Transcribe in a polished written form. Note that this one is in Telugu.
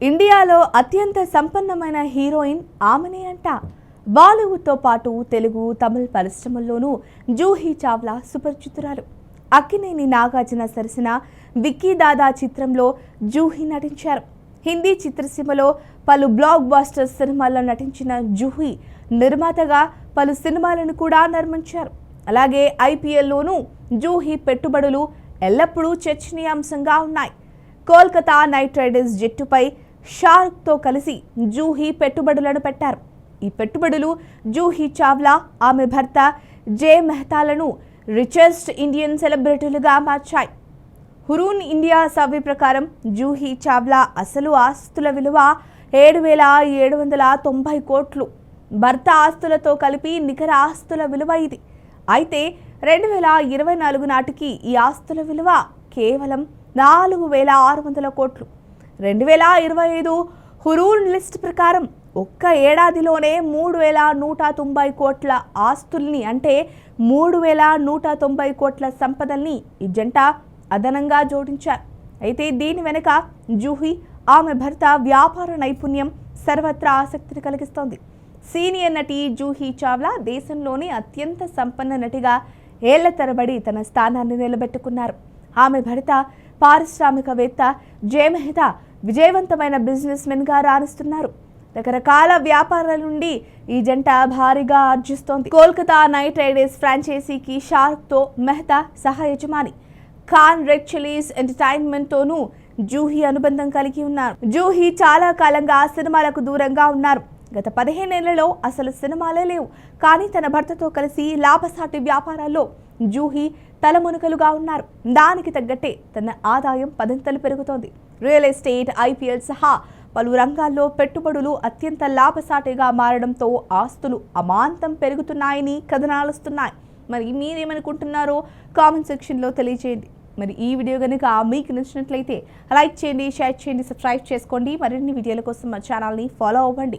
ఇండియాలో అత్యంత సంపన్నమైన హీరోయిన్ ఆమెనే అంట. బాలీవుడ్తో పాటు తెలుగు, తమిళ పరిశ్రమల్లోనూ జూహీ చావ్లా సుపరిచితురాలు. అక్కినేని నాగార్జున సరసన విక్కీ దాదా చిత్రంలో జూహీ నటించారు. హిందీ చిత్రసీమలో పలు బ్లాక్ బస్టర్ సినిమాల్లో నటించిన జూహీ నిర్మాతగా పలు సినిమాలను కూడా నిర్మించారు. అలాగే ఐపీఎల్లోనూ జూహీ పెట్టుబడులు ఎల్లప్పుడూ చర్చనీయాంశంగా ఉన్నాయి. కోల్కతా నైట్ రైడర్స్ జట్టుపై షారుఖ్తో కలిసి జూహీ పెట్టుబడులను పెట్టారు. ఈ పెట్టుబడులు జూహీ చావ్లా, ఆమె భర్త జే మెహతాలను రిచెస్ట్ ఇండియన్ సెలబ్రిటీలుగా మార్చాయి. హురూన్ ఇండియా సర్వే ప్రకారం జూహీ చావ్లా అసలు ఆస్తుల విలువ 7,790 కోట్లు. భర్త ఆస్తులతో కలిపి నికర ఆస్తుల విలువ ఇది. అయితే 2024 నాటికి ఈ ఆస్తుల విలువ కేవలం 4,600 కోట్లు. 2025 హురూన్ లిస్ట్ ప్రకారం ఒక్క ఏడాదిలోనే 3,190 కోట్ల ఆస్తుల్ని, అంటే 3,190 కోట్ల సంపదల్ని ఈ జంట అదనంగా జోడించారు. అయితే దీని వెనుక జూహీ, ఆమె భర్త వ్యాపార నైపుణ్యం సర్వత్రా ఆసక్తిని కలిగిస్తోంది. సీనియర్ నటి జూహీ చావ్లా దేశంలోని అత్యంత సంపన్న నటిగా ఏళ్ల తరబడి తన స్థానాన్ని నిలబెట్టుకున్నారు. ఆమె భర్త పారిశ్రామికవేత్త జే మెహతా విజయవంతమైన బిజినెస్ మెన్గా రాణిస్తున్నారు. రకరకాల వ్యాపారాల నుండి ఈ జంట భారీగా ఆర్జిస్తోంది. కోల్కతా నైట్ రైడర్స్ ఫ్రాంచైజీకి షారుఖ్తో మెహతా సహ యజమాని. ఖాన్ రెడ్ చిలీస్ ఎంటర్టైన్మెంట్ తోనూ జూహీ అనుబంధం కలిగి ఉన్నారు. జూహీ చాలా కాలంగా సినిమాలకు దూరంగా ఉన్నారు. గత 15 ఏళ్లలో అసలు సినిమాలే లేవు. కానీ తన భర్తతో కలిసి లాభసాటి వ్యాపారాల్లో జూహీ తలమునకలుగా ఉన్నారు. దానికి తగ్గట్టే తన ఆదాయం పదంతలు పెరుగుతోంది. రియల్ ఎస్టేట్, ఐపీఎల్ సహా పలు రంగాల్లో పెట్టుబడులు అత్యంత లాభసాటిగా మారడంతో ఆస్తులు అమాంతం పెరుగుతున్నాయని కథనాలుస్తున్నాయి. మరి మీరేమనుకుంటున్నారో కామెంట్ సెక్షన్లో తెలియజేయండి. మరి ఈ వీడియో కనుక మీకు నచ్చినట్లయితే లైక్ చేయండి, షేర్ చేయండి, సబ్స్క్రైబ్ చేసుకోండి. మరిన్ని వీడియోల కోసం మా ఛానల్ని ఫాలో అవ్వండి.